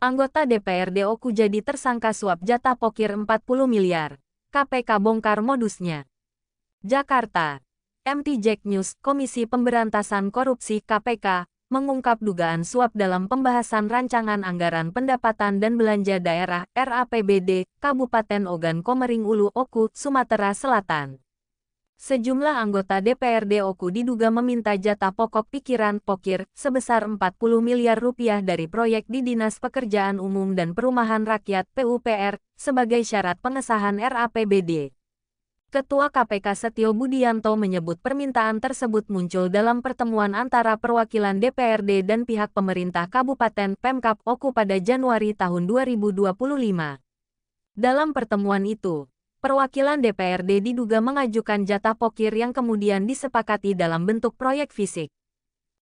Anggota DPRD Oku jadi tersangka suap jatah pokir 40 miliar. KPK bongkar modusnya. Jakarta. MT Jack News, Komisi Pemberantasan Korupsi KPK, mengungkap dugaan suap dalam pembahasan rancangan anggaran pendapatan dan belanja daerah RAPBD Kabupaten Ogan Komering Ulu Oku, Sumatera Selatan. Sejumlah anggota DPRD Oku diduga meminta jatah pokok pikiran pokir sebesar 40 miliar rupiah dari proyek di Dinas Pekerjaan Umum dan Perumahan Rakyat PUPR sebagai syarat pengesahan RAPBD. Ketua KPK Setio Budianto menyebut permintaan tersebut muncul dalam pertemuan antara perwakilan DPRD dan pihak pemerintah Kabupaten Pemkab Oku pada Januari tahun 2025. Dalam pertemuan itu, perwakilan DPRD diduga mengajukan jatah pokir yang kemudian disepakati dalam bentuk proyek fisik.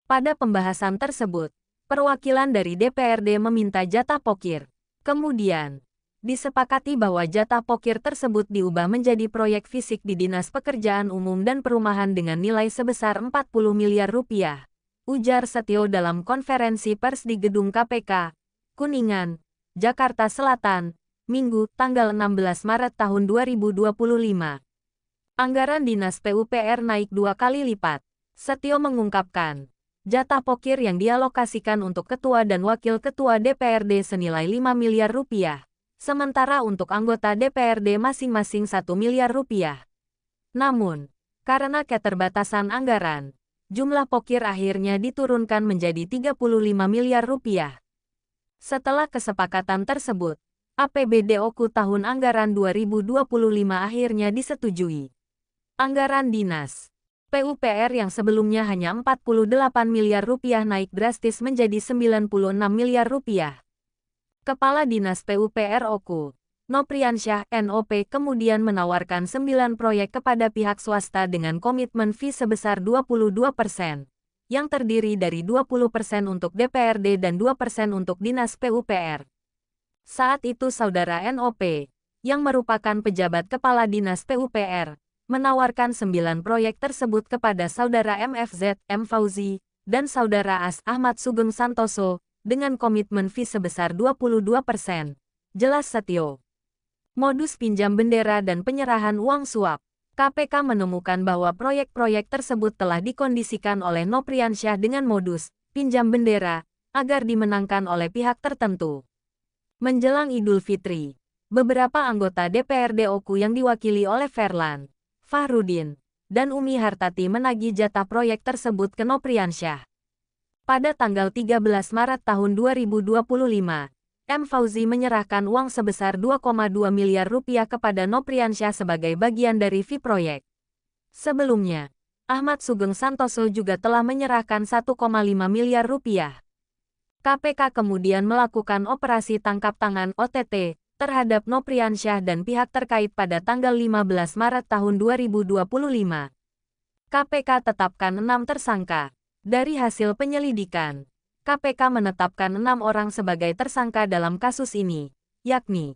Pada pembahasan tersebut, perwakilan dari DPRD meminta jatah pokir. Kemudian, disepakati bahwa jatah pokir tersebut diubah menjadi proyek fisik di Dinas Pekerjaan Umum dan Perumahan dengan nilai sebesar 40 miliar rupiah, ujar Setio dalam konferensi pers di Gedung KPK, Kuningan, Jakarta Selatan, Minggu, tanggal 16 Maret tahun 2025. Anggaran Dinas PUPR naik 2 kali lipat. Setio mengungkapkan, jatah pokir yang dialokasikan untuk ketua dan wakil ketua DPRD senilai 5 miliar rupiah, sementara untuk anggota DPRD masing-masing 1 miliar rupiah. Namun, karena keterbatasan anggaran, jumlah pokir akhirnya diturunkan menjadi 35 miliar rupiah. Setelah kesepakatan tersebut, APBD Oku tahun anggaran 2025 akhirnya disetujui. Anggaran Dinas PUPR yang sebelumnya hanya 48 miliar rupiah naik drastis menjadi 96 miliar rupiah. Kepala Dinas PUPR Oku, Nopriansyah NOP kemudian menawarkan 9 proyek kepada pihak swasta dengan komitmen fee sebesar 22%, yang terdiri dari 20% untuk DPRD dan 2% untuk Dinas PUPR. Saat itu Saudara NOP, yang merupakan pejabat kepala Dinas PUPR, menawarkan 9 proyek tersebut kepada Saudara MFZ, M. Fauzi, dan Saudara AS Ahmad Sugeng Santoso, dengan komitmen fee sebesar 22%, jelas Setio. Modus pinjam bendera dan penyerahan uang suap. KPK menemukan bahwa proyek-proyek tersebut telah dikondisikan oleh Nopriansyah dengan modus pinjam bendera, agar dimenangkan oleh pihak tertentu. Menjelang Idul Fitri, beberapa anggota DPRD Oku yang diwakili oleh Ferlan, Fahrudin, dan Umi Hartati menagih jatah proyek tersebut ke Nopriansyah. Pada tanggal 13 Maret tahun 2025, M. Fauzi menyerahkan uang sebesar 2,2 miliar rupiah kepada Nopriansyah sebagai bagian dari fee proyek. Sebelumnya, Ahmad Sugeng Santoso juga telah menyerahkan 1,5 miliar rupiah. KPK kemudian melakukan operasi tangkap tangan OTT terhadap Nopriansyah dan pihak terkait pada tanggal 15 Maret tahun 2025. KPK tetapkan 6 tersangka. Dari hasil penyelidikan, KPK menetapkan 6 orang sebagai tersangka dalam kasus ini, yakni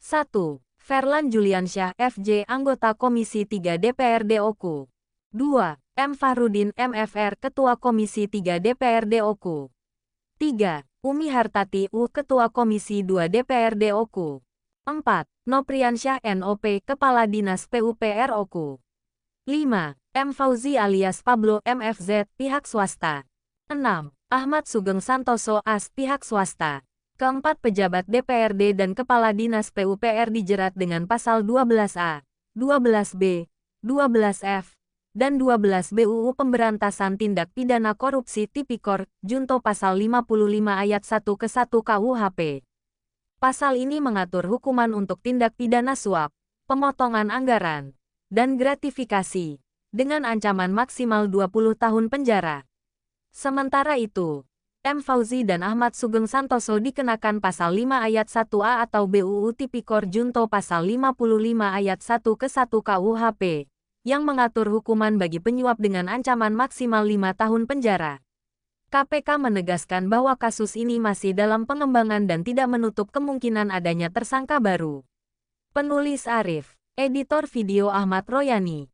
1. Ferlan Juliansyah FJ anggota Komisi 3 DPRD Oku. 2. M. Fahrudin MFR Ketua Komisi 3 DPRD Oku. 3. Umi Hartati U. Ketua Komisi 2 DPRD Oku. 4. Nopriansyah NOP Kepala Dinas PUPR Oku. 5. M. Fauzi alias Pablo MFZ Pihak Swasta. 6. Ahmad Sugeng Santoso AS Pihak Swasta. Keempat pejabat DPRD dan Kepala Dinas PUPR dijerat dengan pasal 12A, 12B, 12F, dan 12 BUU Pemberantasan Tindak Pidana Korupsi Tipikor, junto pasal 55 ayat 1 ke 1 KUHP. Pasal ini mengatur hukuman untuk tindak pidana suap, pemotongan anggaran, dan gratifikasi, dengan ancaman maksimal 20 tahun penjara. Sementara itu, M. Fauzi dan Ahmad Sugeng Santoso dikenakan pasal 5 ayat 1A atau BUU Tipikor junto pasal 55 ayat 1 ke 1 KUHP, yang mengatur hukuman bagi penyuap dengan ancaman maksimal 5 tahun penjara. KPK menegaskan bahwa kasus ini masih dalam pengembangan dan tidak menutup kemungkinan adanya tersangka baru. Penulis Arif, editor video Ahmad Royani.